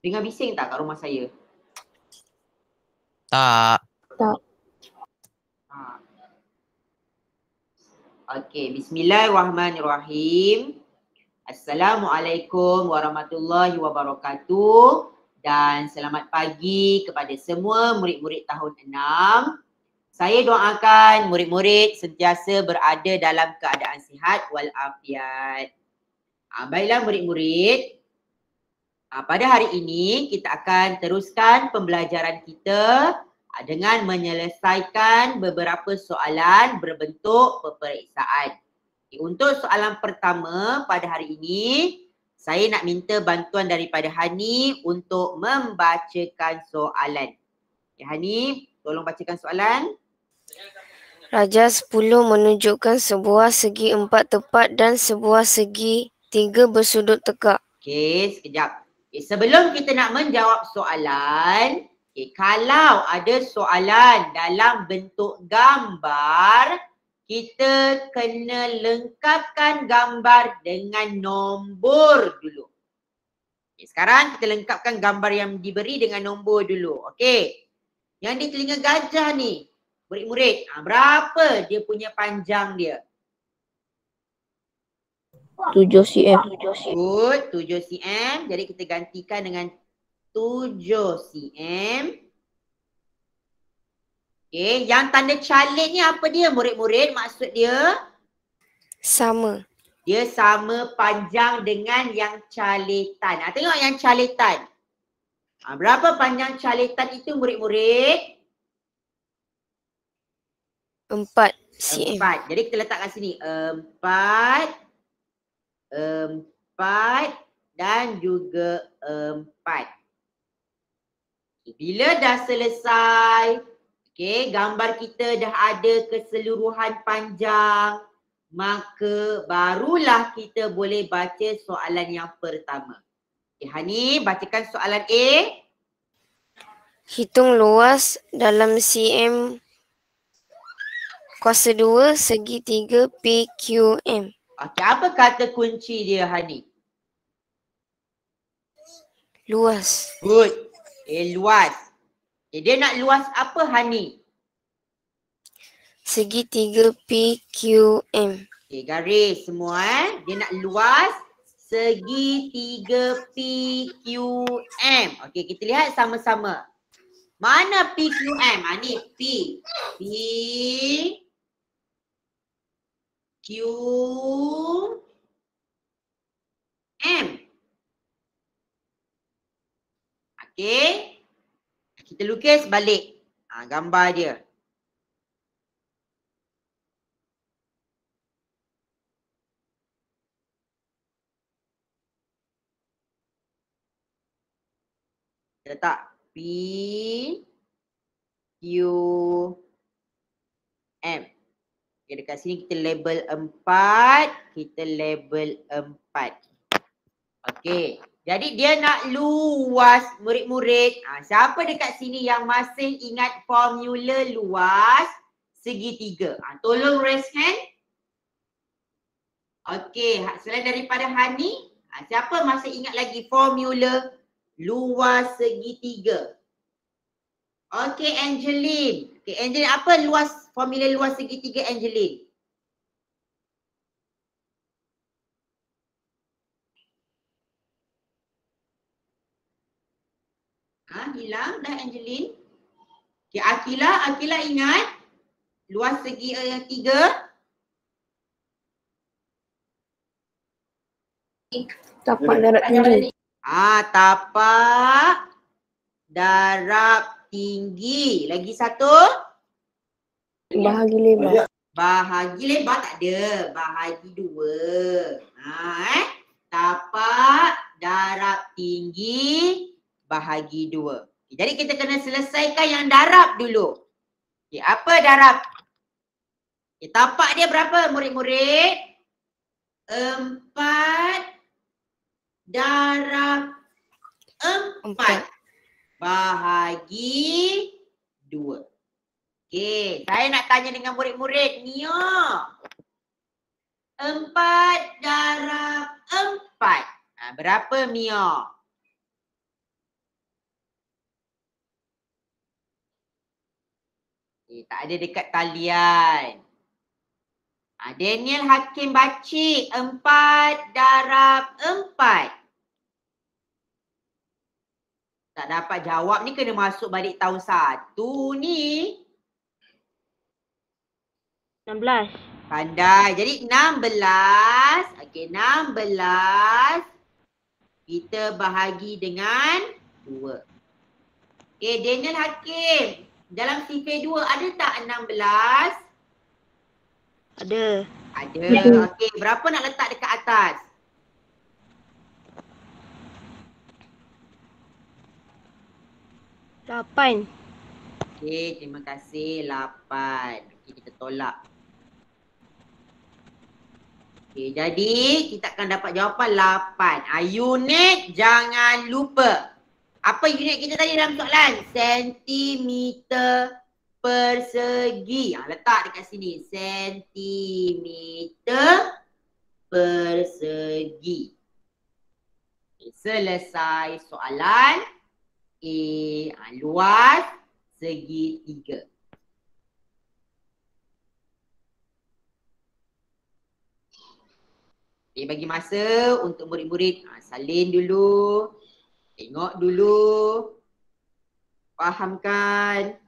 Dengar bising tak kat rumah saya? Tak. Tak. Okey, bismillahirrahmanirrahim. Assalamualaikum warahmatullahi wabarakatuh dan selamat pagi kepada semua murid-murid tahun 6. Saya doakan murid-murid sentiasa berada dalam keadaan sihat walafiat. Baiklah murid-murid, pada hari ini kita akan teruskan pembelajaran kita dengan menyelesaikan beberapa soalan berbentuk peperiksaan. Untuk soalan pertama pada hari ini, saya nak minta bantuan daripada Hani untuk membacakan soalan. Ya, Hani, tolong bacakan soalan. Raja 10 menunjukkan sebuah segi 4 tepat dan sebuah segi 3 bersudut tegak. Okey, sekejap. Sebelum kita nak menjawab soalan, kalau ada soalan dalam bentuk gambar, kita kena lengkapkan gambar dengan nombor dulu. Sekarang kita lengkapkan gambar yang diberi dengan nombor dulu. Okey. Yang di telinga gajah ni, murid-murid, berapa dia punya panjang dia? 7 cm. Good, 7 cm. Jadi kita gantikan dengan 7 cm. Okey, yang tanda calit ni apa dia murid-murid? Maksud dia? Sama. Dia sama panjang dengan yang calitan. Tengok yang calitan. Berapa panjang calitan itu murid-murid? 4 cm. 4. Jadi kita letak kat sini. 4 dan juga 4. Bila dah selesai, okey, gambar kita dah ada keseluruhan panjang, maka barulah kita boleh baca soalan yang pertama. Okay, Hani, bacakan soalan A. Hitung luas dalam cm kuasa 2 segi 3 PQM. Okey, apa kata kunci dia, Hani? Luas. Good. Luas. Dia nak luas apa, Hani? Segi 3 PQM. Garis semua Dia nak luas segi 3 PQM. Okey, kita lihat sama-sama. Mana PQM? Ni P. Q M. Okey. Kita lukis balik gambar dia. Kita letak P Q M. Okay, dekat sini kita label 4, kita label 4. Okey. Jadi dia nak luas murid-murid. Siapa dekat sini yang masih ingat formula luas segitiga? Tolong raise hand. Okey, selain daripada Hani, siapa masih ingat lagi formula luas segitiga? Okey, Angeline. Okey, Angeline, apa formula luas segitiga, Angeline? Hilang dah, Angeline. Okey, Akila ingat luas segi yang 3? Tapak darab tinggi. Tapak darab tinggi. Lagi satu? Bahagi lebar. Bahagi lebar tak ada. Bahagi 2. Tapak darab tinggi bahagi 2. Jadi kita kena selesaikan yang darab dulu. Apa darab? Tapak dia berapa murid-murid? 4 darab 4 bahagi 2. Okey, saya nak tanya dengan murid-murid. Mia. 4 darab 4. Berapa Mia? Tak ada dekat talian. Daniel Hakim Bacik 4 darab 4. Tak dapat jawab ni kena masuk balik tahun 1 ni. 16. Pandai. Jadi 16. Okey, 16. Kita bahagi dengan 2. Okey, Daniel Hakim. Dalam sifir 2 ada tak 16? Ada. Ada. Okey, berapa nak letak dekat atas? Lapan. Okey, terima kasih. 8. Okey, kita tolak. Okey, jadi kita akan dapat jawapan 8. Unit jangan lupa. Apa unit kita tadi dalam soalan? Sentimeter persegi. Letak dekat sini. Sentimeter persegi. Okay, selesai soalan. Luas segitiga. Okay, bagi masa untuk murid-murid salin dulu. Tengok dulu. Fahamkan.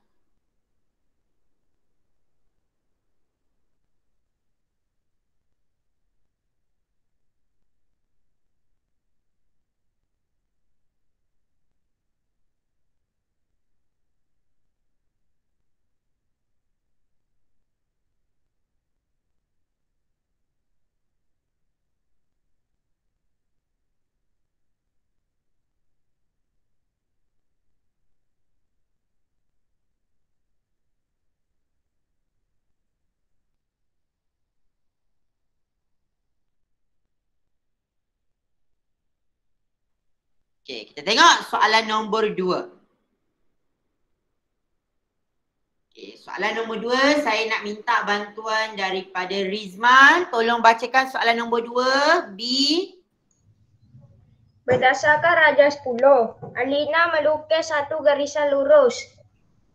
Okay, kita tengok soalan nombor 2. Okay, soalan nombor 2, saya nak minta bantuan daripada Rizman. Tolong bacakan soalan nombor 2. B. Berdasarkan raja 10, Alina melukis satu garisan lurus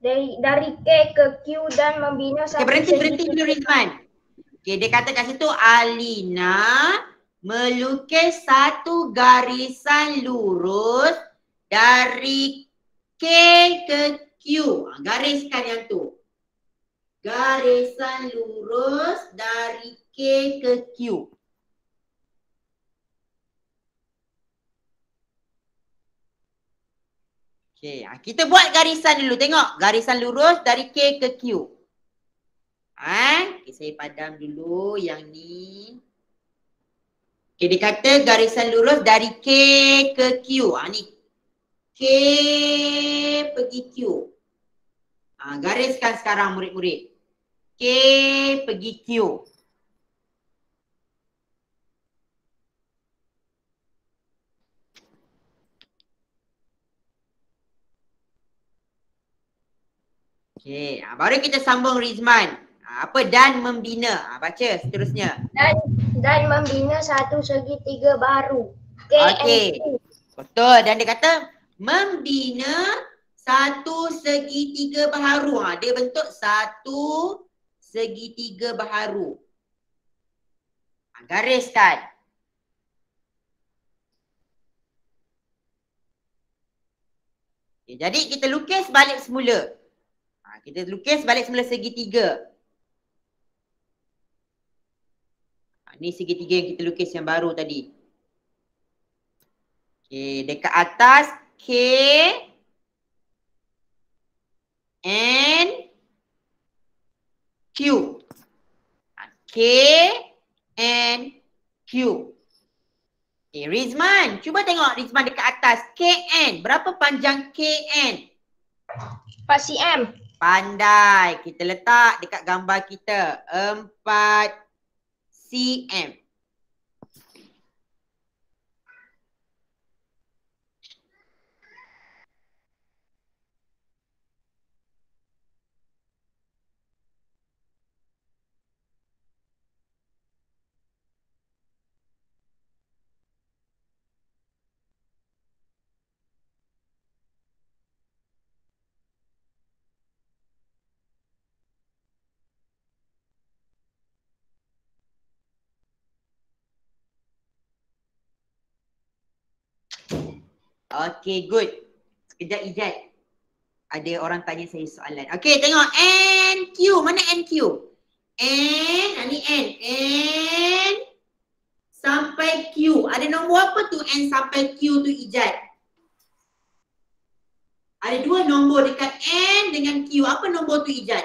dari K ke Q dan membina Okay, satu berhenti dulu Rizman. Okay, dia kata kat situ Alina melukis satu garisan lurus dari K ke Q. Gariskan yang tu. Garisan lurus dari K ke Q. Okay, kita buat garisan dulu. Tengok, garisan lurus dari K ke Q. Okay, saya padam dulu yang ni. Okay, dia kata garisan lurus dari K ke Q. Ni K pergi Q. Gariskan sekarang murid-murid. K pergi Q. Okay, baru kita sambung Rizman. Apa dan membina? Baca seterusnya. Dan membina satu segitiga baru. K Okey. and Q. Betul. Dan dia kata membina satu segitiga baharu. Dia bentuk satu segitiga baharu. Gariskan. Okay, jadi kita lukis balik semula. Kita lukis balik semula segitiga. Ni segitiga yang kita lukis yang baru tadi. Okay, dekat atas K and Q. K and Q. Okay, Rizman. Cuba tengok Rizman dekat atas. KN. Berapa panjang KN? 4 cm. Pandai. Kita letak dekat gambar kita. 4 cm. Okay, good. Sekejap Ijat. Ada orang tanya saya soalan. Okay, tengok NQ. Mana NQ? N, ni N. N sampai Q. Ada nombor apa tu N sampai Q tu Ijat? Ada dua nombor dekat N dengan Q. Apa nombor tu Ijat?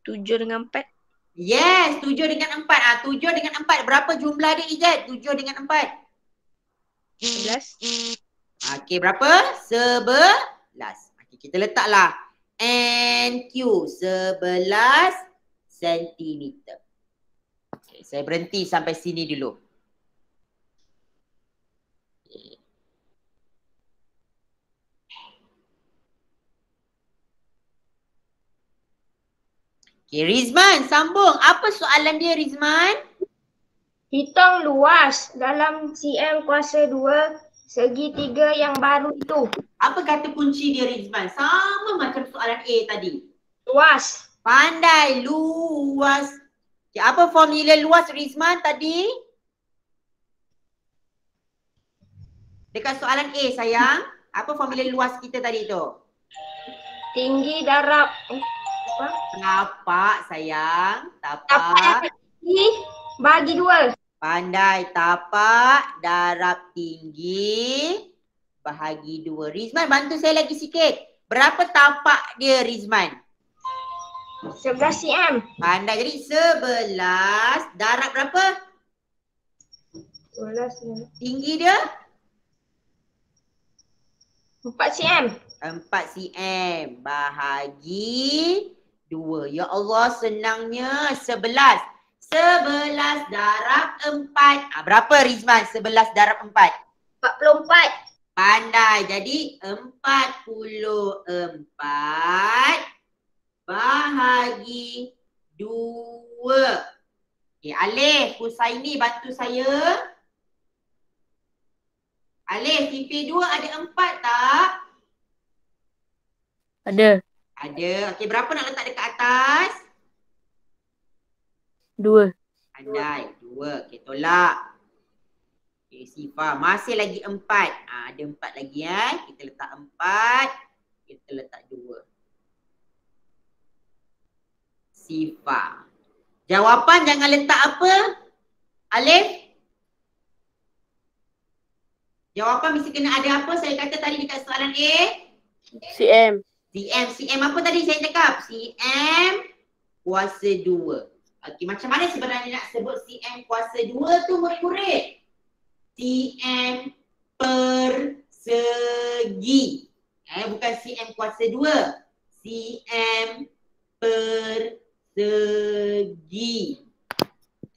7 dengan 4. Yes, 7 dengan 4. 7 dengan 4. Berapa jumlah dia Ijat? 7 dengan 4. 11. Okey, berapa? 11. Okey, kita letaklah NQ 11 cm. Okay, saya berhenti sampai sini dulu. Okay, Rizman, sambung. Apa soalan dia, Rizman? Hitung luas dalam cm kuasa 2 segi 3 yang baru itu. Apa kata kunci dia, Rizman? Sama macam soalan A tadi. Luas. Pandai, luas. Okay, apa formula luas, Rizman, tadi? Dekat soalan A, sayang. Apa formula luas kita tadi tu? Tinggi darab. Apa? Tapak, sayang. Tapak Tapak. tinggi bagi 2. Pandai, tapak, darab tinggi, bahagi 2. Rizman, bantu saya lagi sikit. Berapa tapak dia, Rizman? 11 cm. Pandai, jadi 11. Darab berapa? 11 cm. Tinggi dia? 4 cm. 4 cm. Bahagi 2. Ya Allah, senangnya 11. 11 darab 4. Berapa Rizman 11 darab 4? 44. Pandai. Jadi 44 bahagi 2. Okay, Alif, Husaini bantu saya. Alif, TP2 ada 4 tak? Ada. Ada. Okey, berapa nak letak dekat atas? 2. Pandai. 2. Okey, tolak. Okey, Sifa. Masih lagi 4. Ada 4 lagi Kita letak 4. Kita letak 2. Sifa. Jawapan jangan letak apa? Alif? Jawapan mesti kena ada apa? Saya kata tadi dekat soalan A. cm. CM apa tadi saya cakap? CM kuasa 2. Okey, macam mana sebenarnya nak sebut CM kuasa 2 tu murid-murid? CM persegi. Bukan CM kuasa 2. CM persegi.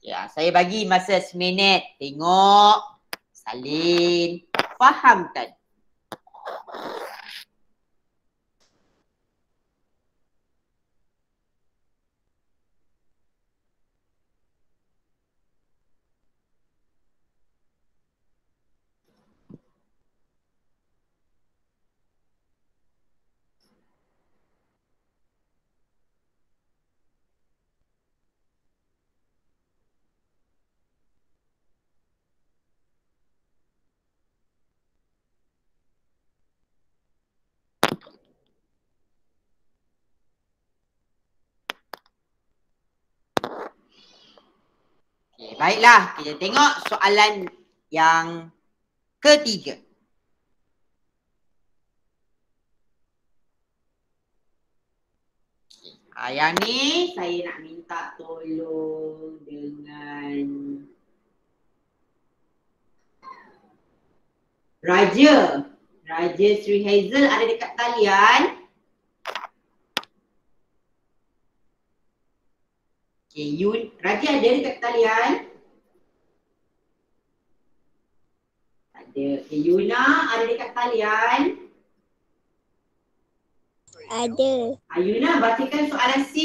Ya, saya bagi masa seminit. Tengok, salin, fahamkan. Okay, baiklah, kita tengok soalan yang ketiga. Yang ni saya nak minta tolong dengan Raja. Raja Sri Hazel ada dekat talian. Okay, Raja ada dekat talian? Ada. Okay, Yuna ada dekat talian? Ada. Yuna, bacakan soalan C.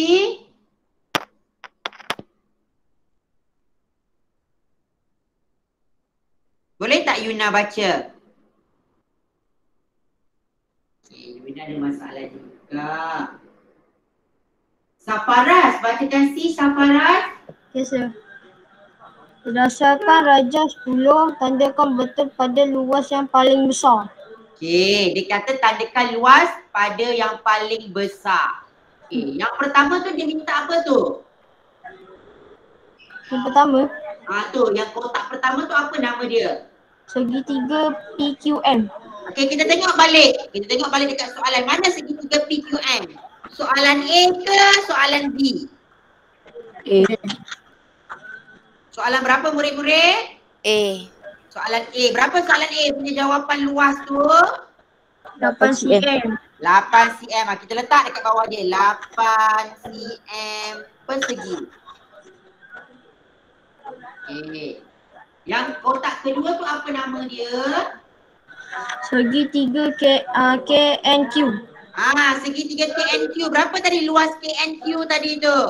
Boleh tak Yuna baca? Okay, Yuna ada masalah juga. Safaras, bacakan C, Safaras. Yes, sir. Berdasarkan rajah 10, tandakan betul pada luas yang paling besar. Okey, dia kata tandakan luas pada yang paling besar. Okey, yang pertama tu dia minta apa tu? Yang pertama, Tu, yang kotak pertama tu apa nama dia? segitiga PQM. Okey, kita tengok balik. Kita tengok balik dekat soalan. Mana segitiga PQM? Soalan A ke soalan B? Soalan berapa murid-murid? A. Soalan A. Berapa soalan A punya jawapan luas tu? 8 cm. 8 cm. Kita letak dekat bawah dia. 8 cm persegi. Okey. Yang kotak kedua tu apa nama dia? Segitiga KNQ. Segitiga KNQ. Berapa tadi luas KNQ tadi tu?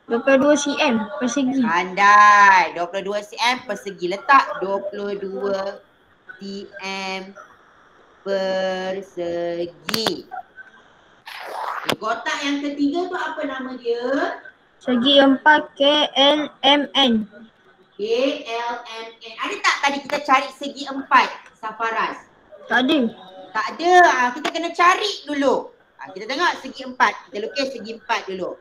22 cm persegi. Pandai. 22 cm persegi. Letak 22 cm persegi. Kotak yang ketiga tu apa nama dia? Segi 4 KLMN. KLMN. Ada tak tadi kita cari segi 4, Safaraz? Tak ada. Tak ada. Kita kena cari dulu. Kita tengok segi 4. Kita lukis segi 4 dulu.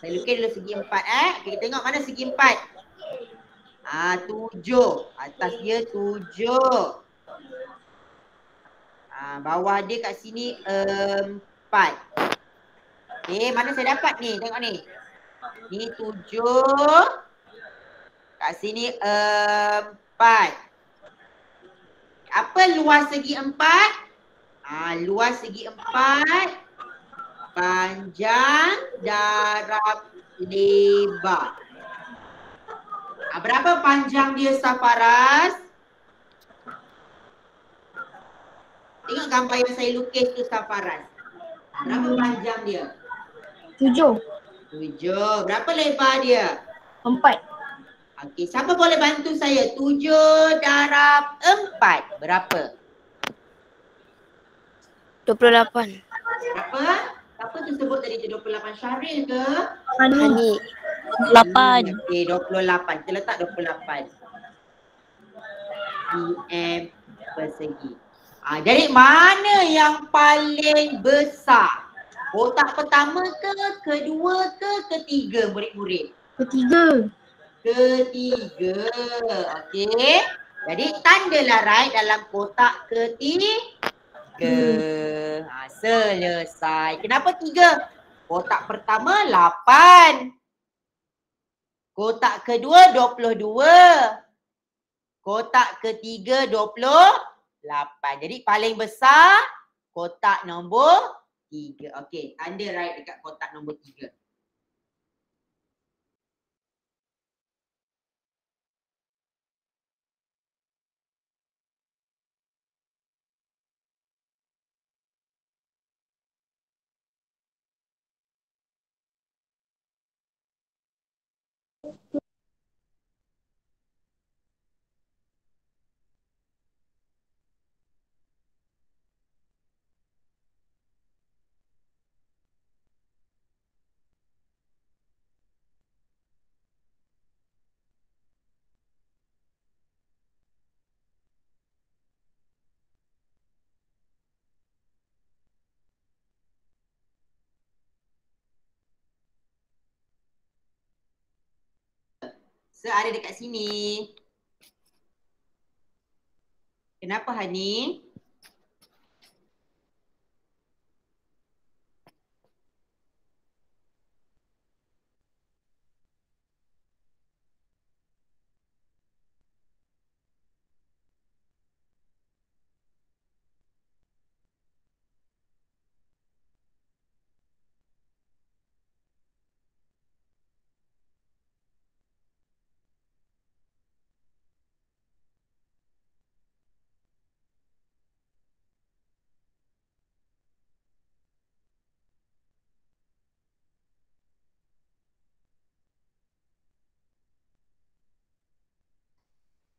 Saya lukis dulu segi 4 Okay, kita tengok mana segi 4. 7. Atas dia 7. Bawah dia kat sini 4. Okay, mana saya dapat ni? Tengok ni. Ni 7. Kat sini 4. Apa luas segi 4? Luas segi 4. Panjang darab lebar. Berapa panjang dia, Safaraz? Tengok gambar yang saya lukis tu, Safaraz. Berapa panjang dia? 7. 7. Berapa lebar dia? 4. Okey, siapa boleh bantu saya? 7 darab 4. Berapa? 28. Berapa? Siapa tu sebut tadi tu 28? Syahril ke? Hani. 8. Okey, 28. Kita letak 28. cm persegi. Jadi mana yang paling besar? Kotak pertama ke, kedua ke, ketiga murid-murid? Ketiga. Ketiga. Okey. Jadi tandalah right dalam kotak ketiga. Selesai. Kenapa 3? Kotak pertama 8. Kotak kedua 22. Kotak ketiga 28. Jadi paling besar kotak nombor 3. Okey, tanda right dekat kotak nombor 3. Ada dekat sini. Kenapa Hani?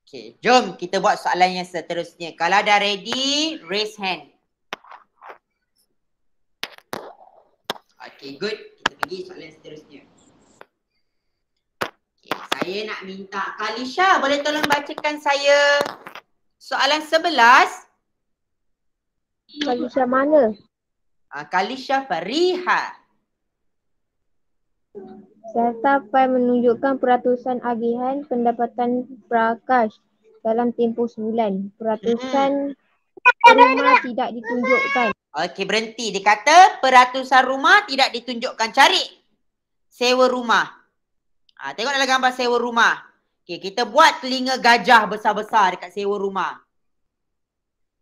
Okay, jom kita buat soalan yang seterusnya. Kalau dah ready, raise hand. Okay, good. Kita pergi soalan yang seterusnya. Okay. Saya nak minta Kak Alisha boleh tolong bacakan saya soalan 11. Kalisha mana? Kak Alisha Fariha. Serta file menunjukkan peratusan agihan pendapatan Prakash dalam tempoh sebulan. Peratusan rumah tidak ditunjukkan. Okey, berhenti. Dia kata peratusan rumah tidak ditunjukkan. Cari sewa rumah. Tengok dalam gambar sewa rumah. Okey, kita buat telinga gajah besar-besar dekat sewa rumah.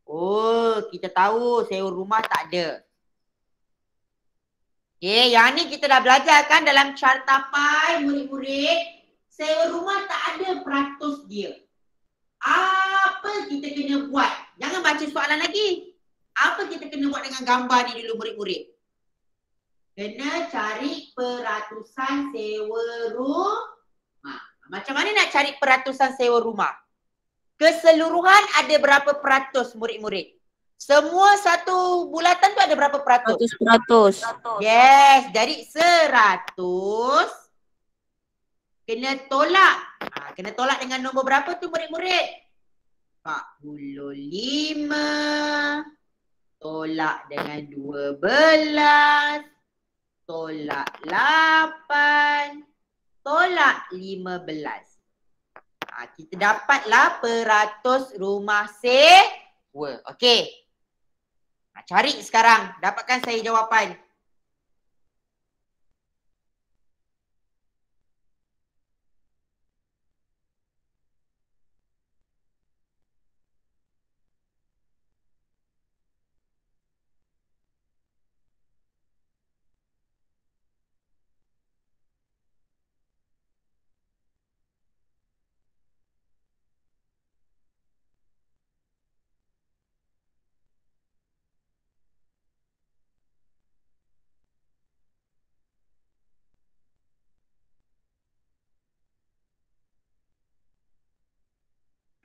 Oh, kita tahu sewa rumah tak ada. Okey, yang ni kita dah belajar kan dalam carta pai murid-murid. Sewa rumah tak ada peratus dia. Apa kita kena buat? Jangan baca soalan lagi. Apa kita kena buat dengan gambar ni dulu murid-murid? Kena cari peratusan sewa rumah. Macam mana nak cari peratusan sewa rumah? Keseluruhan ada berapa peratus murid-murid? Semua satu bulatan tu ada berapa peratus? 100%. Yes, jadi 100 kena tolak. Kena tolak dengan nombor berapa tu murid-murid? 45. Tolak dengan 12. Tolak 8. Tolak 15. Kita dapatlah peratus rumah sewa. Okey. Cari sekarang. Dapatkan saya jawapan.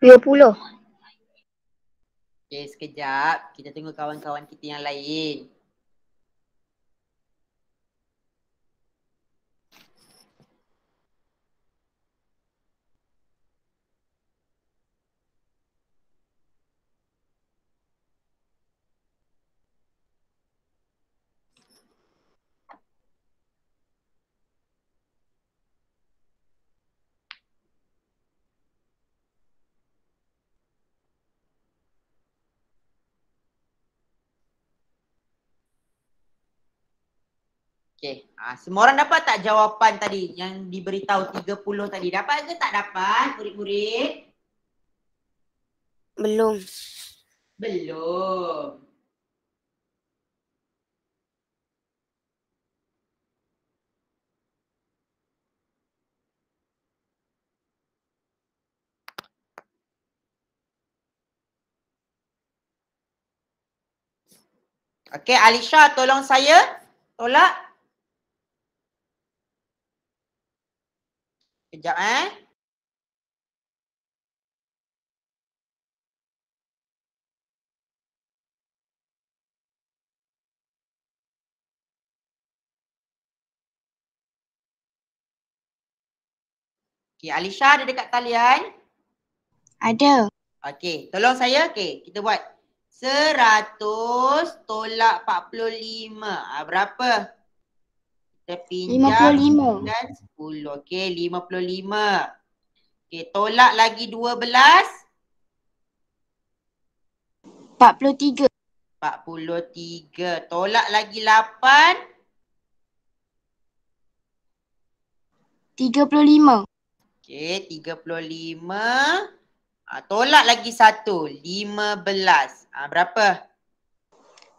RM20. Okey, sekejap. Kita tunggu kawan-kawan kita yang lain. Okey, semua orang dapat tak jawapan tadi yang diberitahu 30 tadi? Dapat ke tak dapat murid-murid? Belum. Belum. Okey, Alisha tolong saya tolak. Kejap Okey, Alisha ada dekat talian? Ada. Okey, tolong saya. Okey, kita buat 100 tolak 45. Berapa? Kita pinjam 55. dan 10. Okey, 55. Okey, tolak lagi 12. 43. 43. Tolak lagi 8. 35. Okey, 35. Tolak lagi 1. 15. Berapa?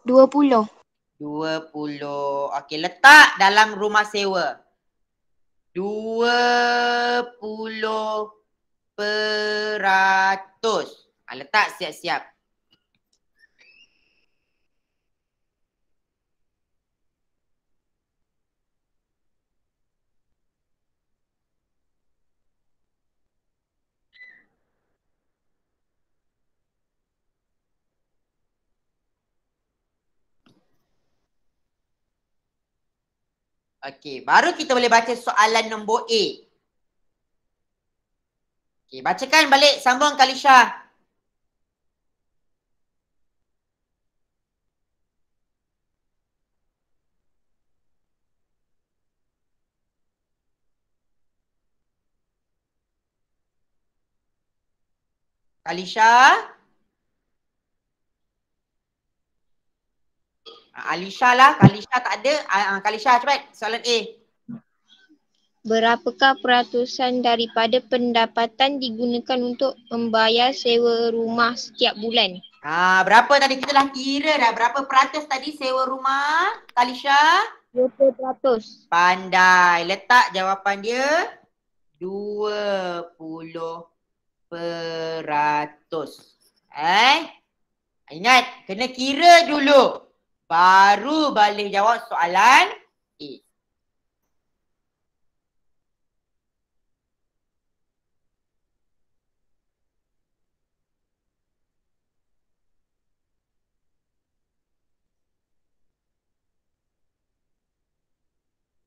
20. 20. Okey, letak dalam rumah sewa. 20%. Letak siap-siap. Okey, baru kita boleh baca soalan nombor A. Okey, bacakan balik, sambung Kalisha. Kalisha. Alisha lah, Kalisha tak ada. Kalisha cepat, soalan A. Berapakah peratusan daripada pendapatan digunakan untuk membayar sewa rumah setiap bulan? Berapa tadi kita dah kira dah. Berapa peratus tadi sewa rumah, Kalisha? 20%. Pandai. Letak jawapan dia 20%. Ingat, kena kira dulu. Baru boleh jawab soalan A.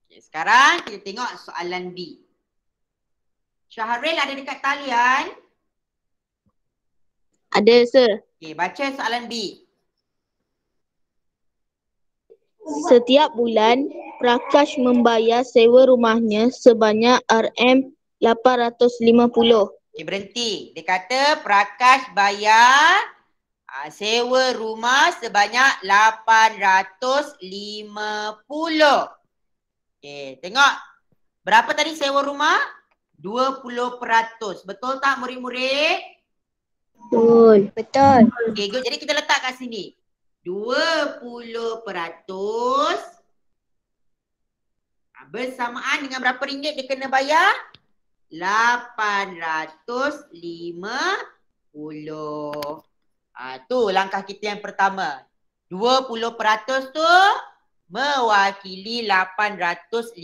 Okay, sekarang kita tengok soalan B. Syahril ada dekat talian? Ada, sir. Okay, baca soalan B. Setiap bulan, Prakash membayar sewa rumahnya sebanyak RM850. Okay, berhenti. Dia kata Prakash bayar sewa rumah sebanyak 850. Okay, tengok. Berapa tadi sewa rumah? 20%. Betul tak murid-murid? Betul. Betul. Okay, good. Jadi kita letak kat sini. 20% bersamaan dengan berapa ringgit dia kena bayar? 850. Tu langkah kita yang pertama. 20% tu mewakili 850.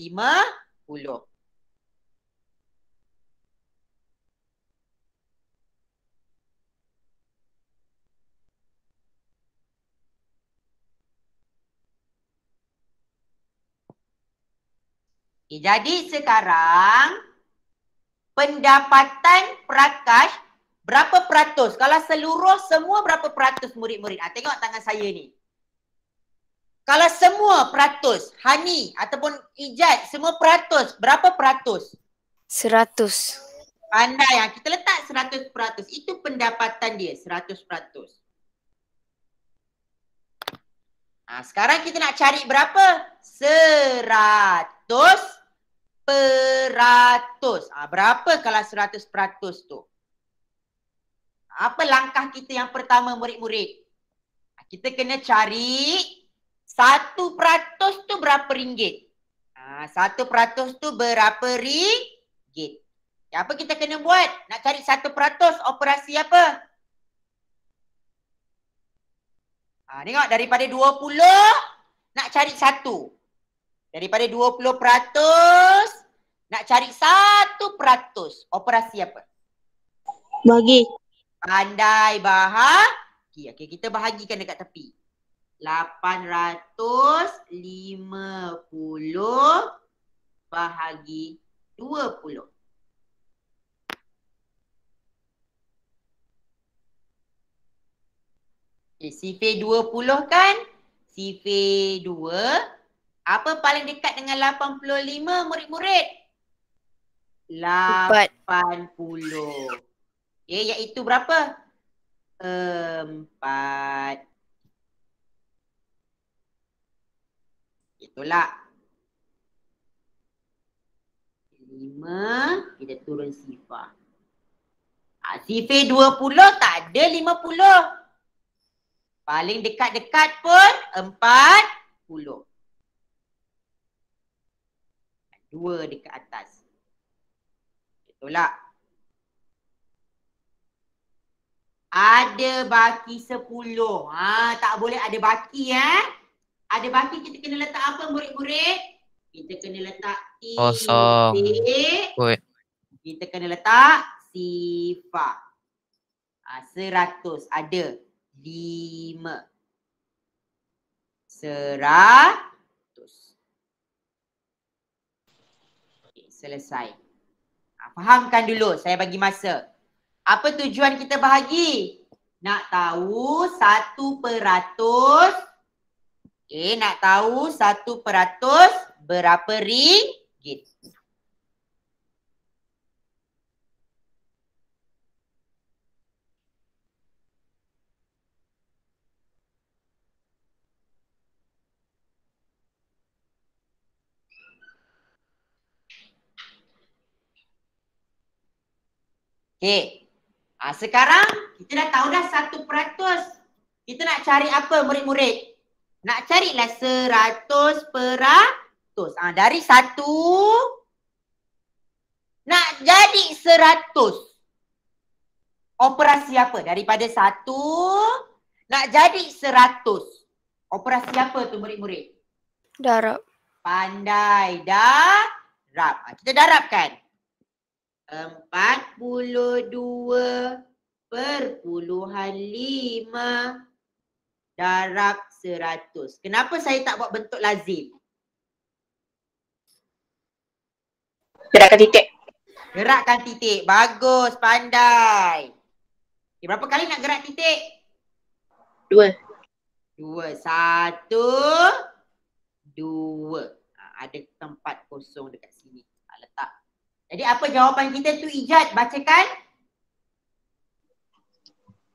Okay, jadi sekarang pendapatan Prakash berapa peratus? Kalau seluruh semua berapa peratus murid-murid? Tengok tangan saya ni. Kalau semua peratus, Hani ataupun Ijaz semua peratus, berapa peratus? 100. Pandai yang kita letak 100%. Itu pendapatan dia 100%. Sekarang kita nak cari berapa? 100%. Berapa kalau 100% tu? Apa langkah kita yang pertama murid-murid? Kita kena cari 1% tu berapa ringgit? 1% tu berapa ringgit? Apa kita kena buat? Nak cari 1% operasi apa? Tengok daripada 20 nak cari 1. Daripada 20% nak cari 1%. Operasi apa? Bagi. Pandai bahagi. Okay, kita bahagikan dekat tepi. 850 bahagi 20. Okay, sifir 20 kan? Sifir 2. Apa paling dekat dengan 85 murid-murid? 80. Okay, iaitu berapa? 4. Itulah. 5. Kita turun sifar. Sifir 20 tak ada 50. Paling dekat-dekat pun 40. 2 dekat atas. Itulah. Ada baki 10. Tak boleh ada baki Ada baki kita kena letak apa murid-murid? Kita kena letak titik. Kita kena letak sifar. 100 ada 5. 100. Okay, selesai. Fahamkan dulu, saya bagi masa. Apa tujuan kita bahagi? Nak tahu 1%. Nak tahu 1% berapa ringgit? Sekarang kita dah tahu dah 1%. Kita nak cari apa murid-murid? Nak carilah 100%. Dari 1 nak jadi 100. Operasi apa? Daripada 1 nak jadi 100. Operasi apa tu murid-murid? Darab. Pandai darab. Kita darabkan. 42,5 darab 100. Kenapa saya tak buat bentuk lazim? Gerakkan titik. Gerakkan titik. Bagus, pandai. Berapa kali nak gerak titik? 2. 1, 2. Ada tempat kosong dekat sini. Letak. Jadi apa jawapan kita tu, Ijat? Bacakan.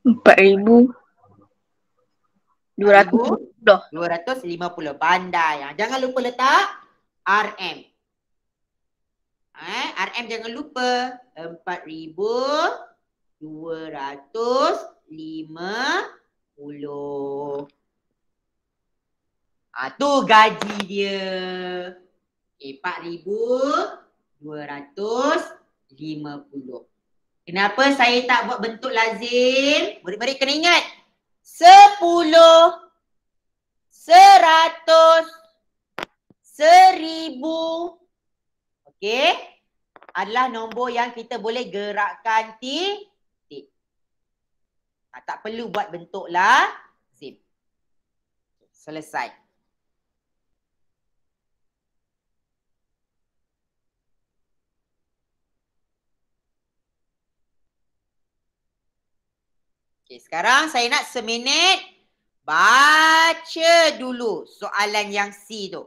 4,250. Pandai. Jangan lupa letak RM. RM jangan lupa. 4,250. Tu gaji dia. 4,250. Kenapa saya tak buat bentuk lazim? Murid-murid kena ingat. 10, 100, 1000. Okey? Adalah nombor yang kita boleh gerakkan titik. Tak perlu buat bentuk lazim. Selesai. Okay, sekarang saya nak seminit baca dulu soalan yang C tu.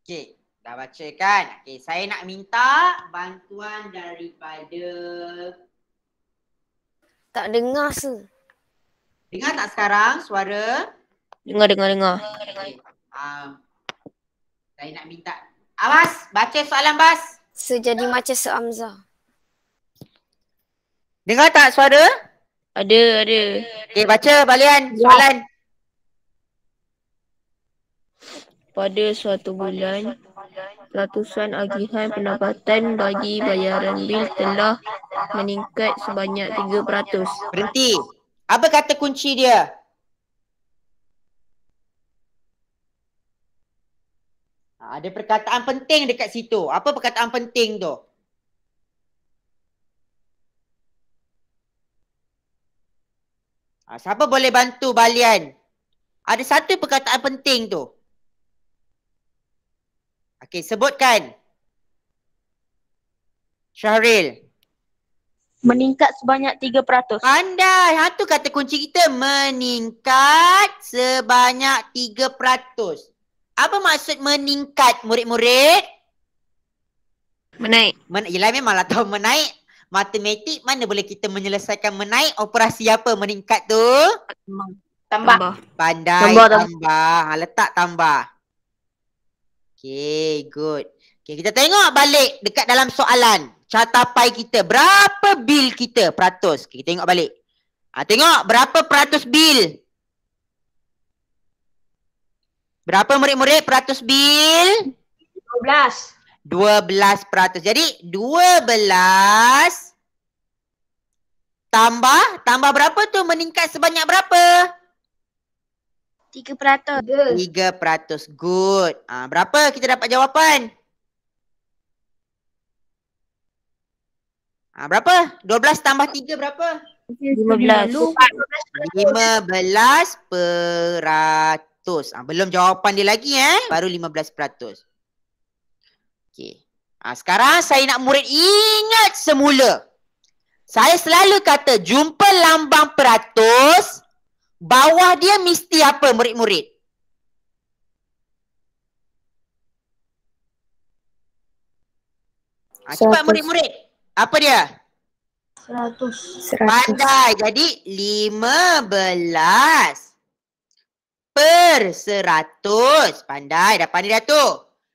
Okey, dah baca kan? Okey, saya nak minta bantuan daripada... Tak dengar se. Dengar tak sekarang suara? Dengar. Okay. Saya nak minta... Abbas, baca soalan Bas. Sejadi macam seamza. Dengar tak suara? Ada. Okey, baca balian soalan. Pada suatu bulan, ratusan agihan pendapatan bagi bayaran bil telah meningkat sebanyak 3%. Berhenti. Apa kata kunci dia? Ada perkataan penting dekat situ. Apa perkataan penting tu? Siapa boleh bantu balian? Ada satu perkataan penting tu. Okey, sebutkan. Syahril. Meningkat sebanyak 3%. Pandai. Tu kata kunci kita. Meningkat sebanyak 3%. Apa maksud meningkat, murid-murid? Menaik. Yelah memanglah tahu menaik. Matematik mana boleh kita menyelesaikan menaik? Operasi apa meningkat tu? Tambah. Pandai. Tambah. Letak tambah. Okay, good. Okay, kita tengok balik dekat dalam soalan. Catapai kita. Berapa bil kita peratus? Okay, kita tengok balik. Tengok berapa peratus bil? Berapa murid-murid peratus bil? 12. 12%. Jadi 12 tambah berapa tu? Meningkat sebanyak berapa? 3%. 3%. Good. Berapa kita dapat jawapan? Berapa? 12 tambah 3 berapa? 15. 15%. Belum jawapan dia lagi baru 15%. Okey. Sekarang saya nak murid ingat semula. Saya selalu kata jumpa lambang peratus, bawah dia mesti apa murid-murid? Cepat murid-murid. Apa dia? 100. Pandai. Jadi 15 per 100. Pandai. Dah pandai dah tu.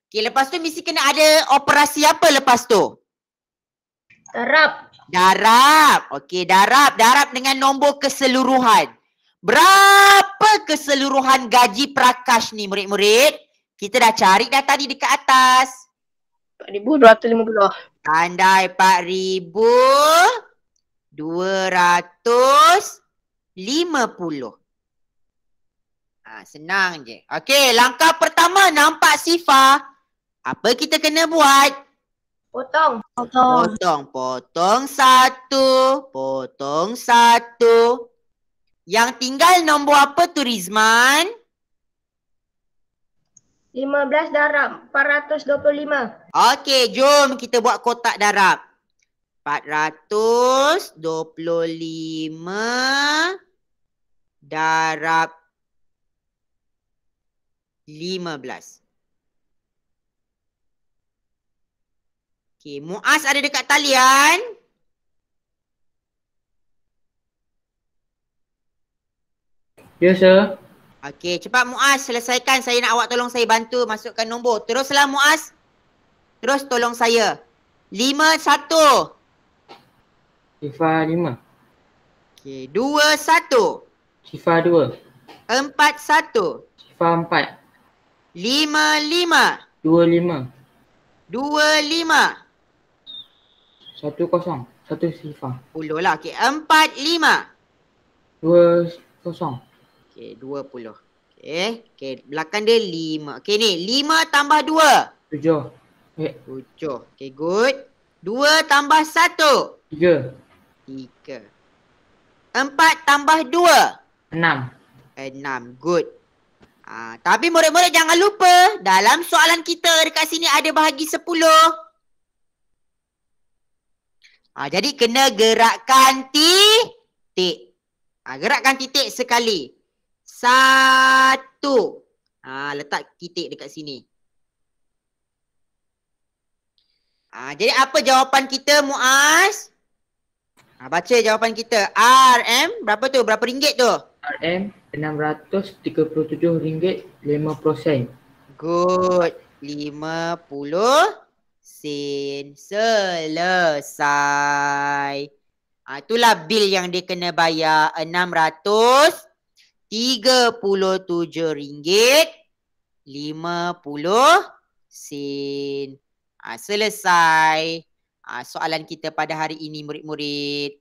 Okey, lepas tu mesti kena ada operasi apa lepas tu? Darab. Darab. Okey, darab. Darab dengan nombor keseluruhan. Berapa keseluruhan gaji Prakash ni murid-murid? Kita dah cari dah tadi dekat atas. 4,250. Pandai, 4,250. Senang je. Okey, langkah pertama nampak sifar. Apa kita kena buat? Potong. Potong satu. Potong satu. Yang tinggal nombor apa tu Rizman? 15 darab 425. Okey, jom kita buat kotak darab. 425 darab 15. Okey, Muaz ada dekat talian? Ya, sir. Okey, cepat Muaz selesaikan. Saya nak awak tolong saya bantu masukkan nombor. Teruslah Muaz. Terus tolong saya. 51. Sifar 5. Okey, 21. Sifar 2. 41. Sifar 4. 55. 25. 25. 10. 1 sifar. 10 lah. Okey, 45. 20. Okey, 20. Okey, belakang dia 5. Okey ni, 5 tambah 2. 7. 7. Okey, good. 2 tambah 1. 3. 3. 4 tambah 2. 6. 6. Good. Tapi murid-murid jangan lupa, dalam soalan kita dekat sini ada bahagi 10. Jadi kena gerakkan titik. Gerakkan titik sekali. 1. Letak titik dekat sini. Jadi apa jawapan kita Muaz? Baca jawapan kita. RM berapa tu? Berapa ringgit tu? RM RM637.5%. Good. 50 sen. Selesai. Itulah bil yang dia kena bayar. RM637.50 sen. Selesai soalan kita pada hari ini murid-murid.